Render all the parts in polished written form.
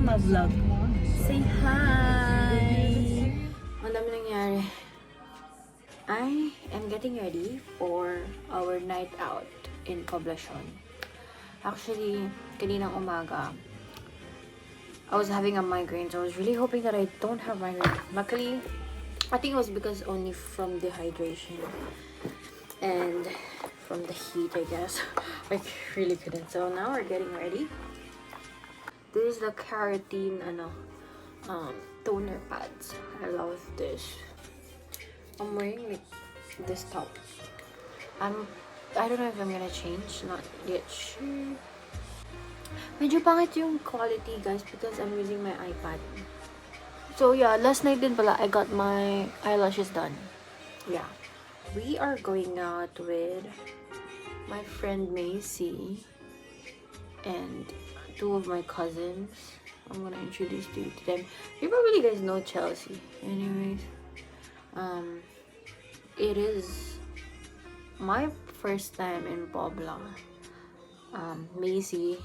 mag-vlog. Say hi! Ang dami nangyari. I am getting ready for our night out in Poblacion. Actually, kaninang umaga, I was having a migraine, so I was really hoping that I don't have migraine. Luckily, I think it was because only from dehydration and from the heat, I guess. I really couldn't. So now we're getting ready. This is the Carotene toner pads. I love this. I'm wearing like this top. I don't know if I'm gonna change. Not yet sure. Medyo pangit yung quality, guys, because I'm using my iPad. So yeah, last night din pala, I got my eyelashes done. Yeah. We are going out with my friend Macy and two of my cousins. I'm gonna introduce you to them. You probably guys know Chelsea. Anyways, it is my first time in Pobla. Macy,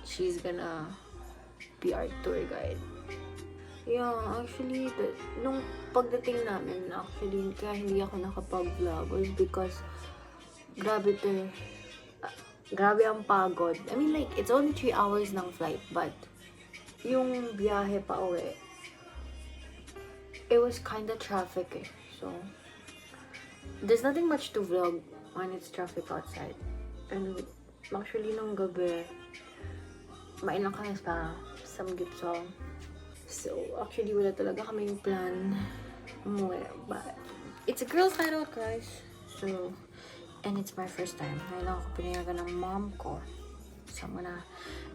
she's gonna be our tour guide. Yeah, actually, nung pagdating namin, actually, kaya hindi ako nakapag-vlog was because grabe ang pagod. I mean, like, it's only 3 hours ng flight, but yung biyahe pa uwi, it was kinda traffic eh. So, there's nothing much to vlog when it's traffic outside. And actually, nung gabi, mainlang kami sa Samgyupsal. So, actually, wala talaga kaming plan umuwi. But, it's a girls' night out, guys. So, and it's my first time. Ngayon ako pinayagan ng mom ko. So,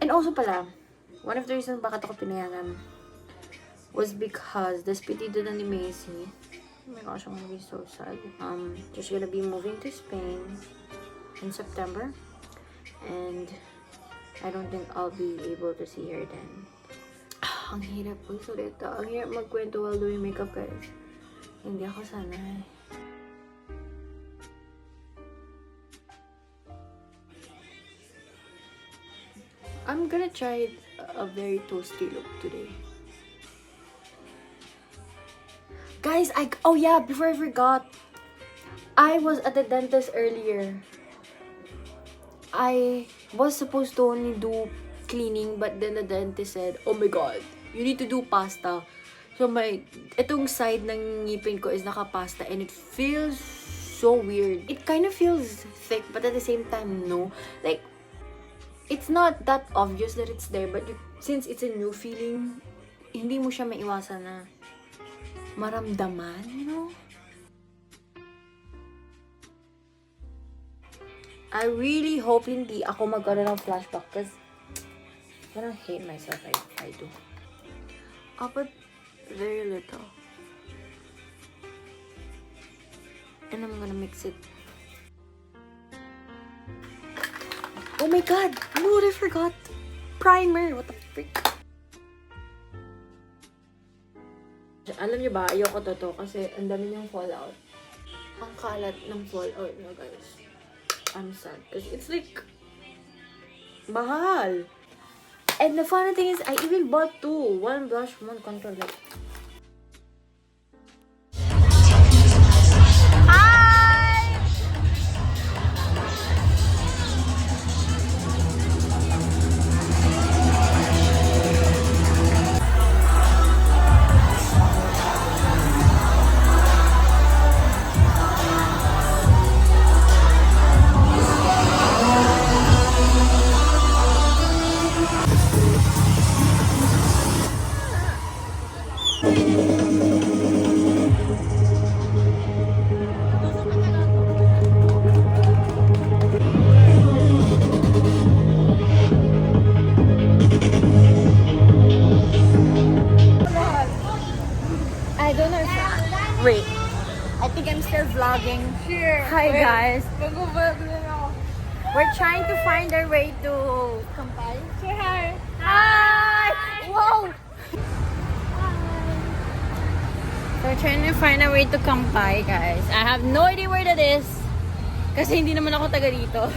and also pala, one of the reasons bakit ako pinayagan was because the despedida na ni Macy. Oh my gosh, I'm gonna be so sad. She's gonna be moving to Spain in September. And I don't think I'll be able to see her then. Ang hirap po, Soleta. Ang hirap magkwento while doing makeup, guys. Hindi ako sanay. I'm gonna try a very toasty look today. Guys, oh yeah, before I forgot, I was at the dentist earlier. I was supposed to only do cleaning, but then the dentist said, oh my god, you need to do pasta. So itong side ng ngipin ko is nakapasta and it feels so weird. It kind of feels thick, but at the same time, no. Like, it's not that obvious that it's there, but since it's a new feeling, hindi mo siya maiwasan na maramdaman, you know? I really hope hindi ako magkaroon ng flashback because I don't hate myself if I do. I'll put very little. And I'm gonna mix it. Oh my god! Look, I forgot! Primer! What the frick? Alam niyo ba, ayoko to kasi ang dami niyang fallout. Ang kalat ng fallout na, guys. I'm sad because it's like mahal. And the funny thing is, I even bought two. One blush, one contour. Like, I don't know if... Wait. I think I'm still vlogging. Sure. Hi, guys. Mag-vlog din ako. We're trying to find our way to Kampay. Say hi. Hi! Whoa! We're trying to find our way to Kampay, guys. I have no idea where that is. Kasi hindi naman ako taga dito.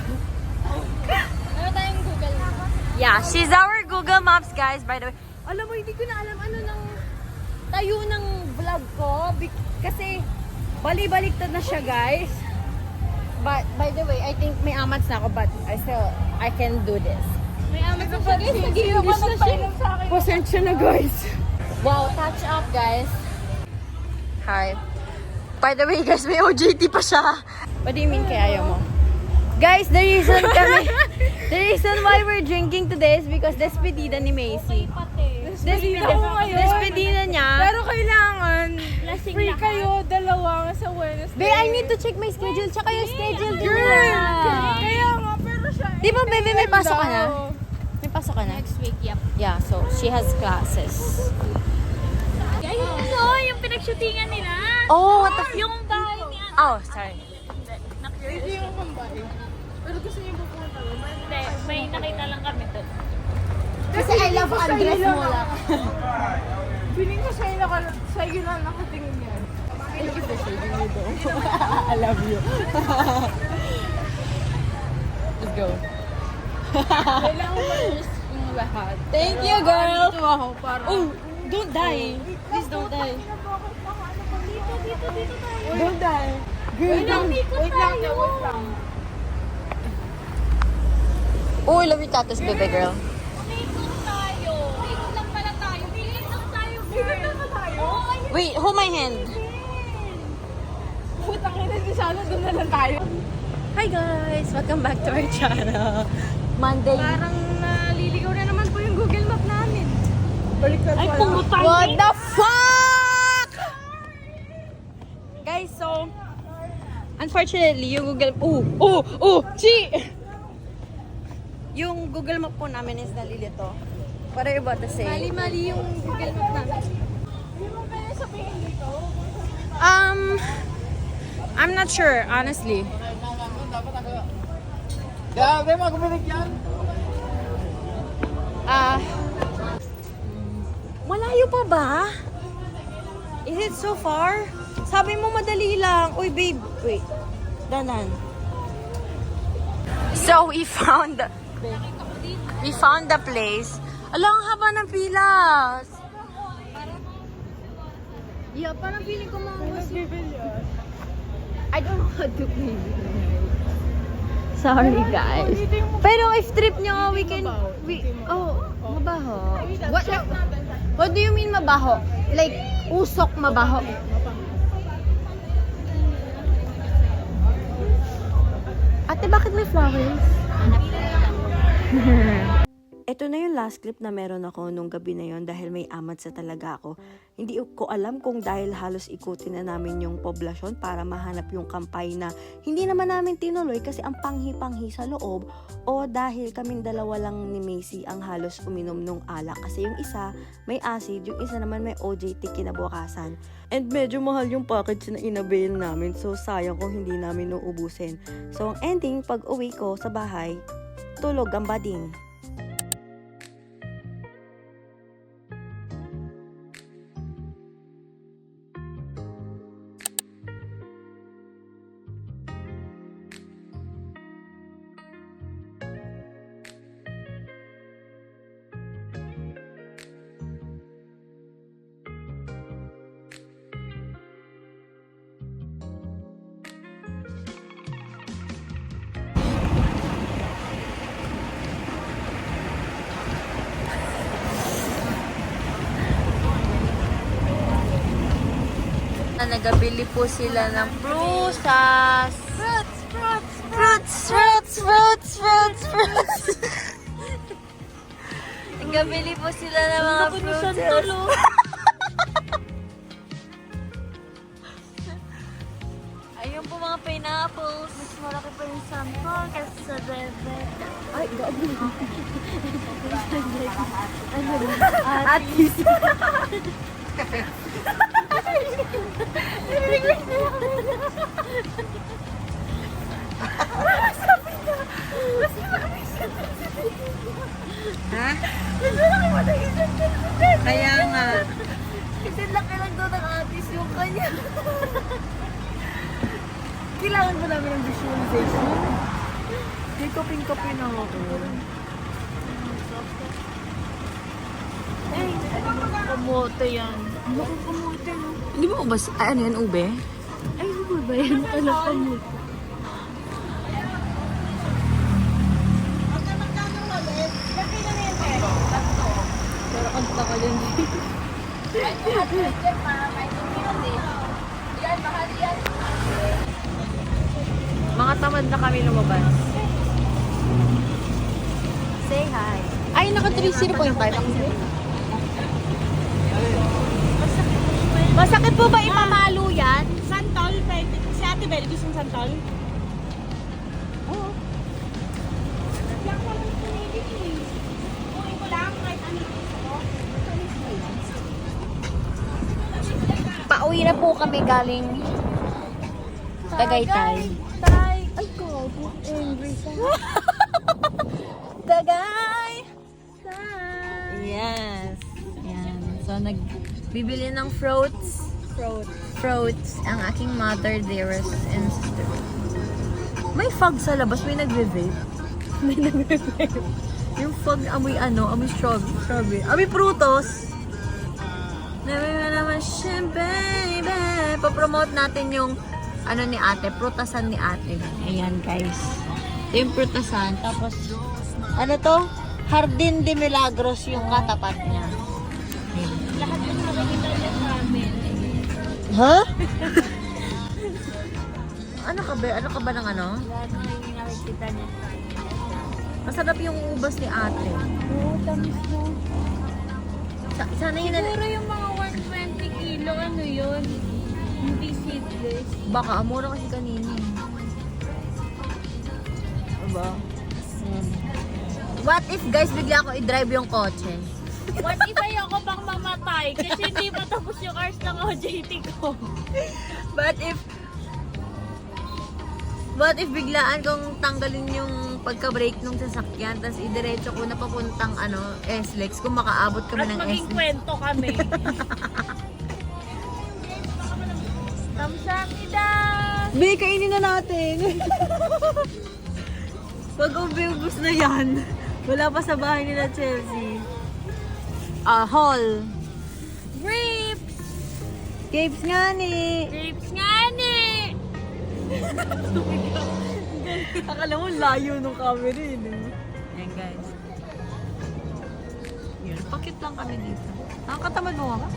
Ano tayong Google Maps? Yeah, she's our Google Maps, guys, by the way. Alam mo, hindi ko na alam ano nang tayo ng vlog ko. Kasi bali-baliktad na siya, guys. But, by the way, I think may amats na ako, but I can do this. May amats na siya, guys. Nag-English na siya. Pasensya na, guys. Wow, touch up, guys. Hi. By the way, guys, may OJT pa siya. What do you mean kaya ayaw mo? Guys, the reason why we're drinking today is because despedida ni Macy. Despedida niya. Pero kailangan, Lasing free lahat. kayo, dalawa sa Wednesday. Be, I need to check my schedule. Tsaka yung schedule din Girl! nila. Kaya nga, pero siya. Di ba, baby, may pasok ka na? daw. May pasok ka na? Next week, yep. Yeah, so she has classes. Guys, ito, yung pinag-shootingan nila. Oh, what the Yung bahay niya. Oh, sorry. Hindi yung kambay. Pero gusto niyo pupunta. Hindi, may nakita lang kami doon. Kasi I love Andres Mola. Feeling ko sa'yo lang nakatingin yan. Thank you for saving me though. I love you. Let's go. Kailangan mo yung lahat. Thank you, girl. Dito ako para. Oh, don't die. Please don't die. Dito tayo. Don't die. Wait lang, wait lang. Oh, I love your tattoos, baby girl. Ikot tayo. Ikot lang pala tayo. Ikot lang tayo, girl. Ikot lang tayo. Oh, ayun. Wait, hold my hand. Putang ina, di sana doon na lang tayo. Hi guys! Welcome back to our channel. Monday. Parang naliligaw na naman po yung Google Map namin. Baliktad Ay, pala. pumutay. What the fuck? Guys, so unfortunately, yung Google yung Google Map po namin is nalilito. What are you about to say? Mali yung Google Map namin. Hindi mo kaya sabihin dito? I'm not sure, honestly. Grabe, magbilig yan. Malayo pa ba? Is it so far? Sabi mo madali lang. Uy, babe. Wait. Danan. So, we found the place. Ala, ang haba ng pilas. Yeah, parang feeling ko mga I don't know how to play. Sorry, guys. Pero if trip nyo, we can... mabaho. What do you mean mabaho? Like, usok mabaho. Ate, bakit may flowers? Ito na yung last clip na meron ako nung gabi na yon dahil may amat sa talaga ako. Hindi ko alam kung dahil halos ikutin na namin yung poblasyon para mahanap yung kampay na hindi naman namin tinuloy kasi ang panghi-panghi sa loob o dahil kaming dalawa lang ni Macy ang halos uminom nung alak kasi yung isa may acid, yung isa naman may OJT kinabukasan. And medyo mahal yung package na inabail namin so sayang kung hindi namin uubusin. So ang ending, pag uwi ko sa bahay, tulog ang bading. Nagabili po sila ng prusas. Fruits. Nagabili po sila ng mga prusas. Ayun po mga pineapples. Mas malaki pa yung sample kasi sa bebe. Ay, gabi. Atis. Ha? Kaya nga. Kasi laki lang daw ng atis yung kanya. Kailangan ba namin ng visualization? May kaping-kape na ako. Ay, Kamote yan. Ano kung kamote no? Hindi mo ubas? Ay, ano yan, ube? Ay, ano ba yan? Ano kamote? Pero kanta ka din. Mga tamad na kami lumabas. Say hi. Ay, naka 3.0.5 ang Masakit po ba ipamalo yan? Santol? Si Ate Bel, gusto mong santol? Oo. Diyan ko lang pinigil eh. Kuhin ko lang kahit ano gusto ko. Pauwi na po kami galing Tagaytay. Tay! Ay ko, angry siya. Tagay! Yes. Yan. So, nagbibili ng fruits. Fruits. Ang aking mother, dearest, and sister. May fog sa labas. May nagve-vape. Yung fog, amoy amoy strawberry. Amoy prutos. Naman siya, baby. Papromote natin yung ni ate, prutasan ni ate. Ayan, guys. Ito yung prutasan. Tapos, to? Jardin de Milagros yung katapat niya. Lahat ng nakikita niya sa amin. Ha? Ano ka ba? Ano ka ba ng ano? Lahat ng nakikita niya sa amin. Masarap yung ubas ni ate. Oo, tamis mo. Sana yun Siguro yung mga 120 kilo, ano yun? Hindi seedless. Baka, mura kasi kanina. Diba? What if guys, bigla ako i-drive yung kotse? What if ayoko pang mamatay? Kasi hindi pa tapos yung hours ng OJT ko. What if biglaan kong tanggalin yung pagka-brake nung sasakyan, tapos idiretso ko na papuntang SLEX kung makaabot kami At ng maging SLEX. kwento kami. Kamsamida! Be, kainin na natin. Pag ubus na yan, wala pa sa bahay nila Chelsea. Hall. Grapes! Capes nga ni. Grapes nga ni! Akala mo layo nung camera yun eh. Yan guys. Yun, pakit lang kami dito. Ang katamad mo nga ba?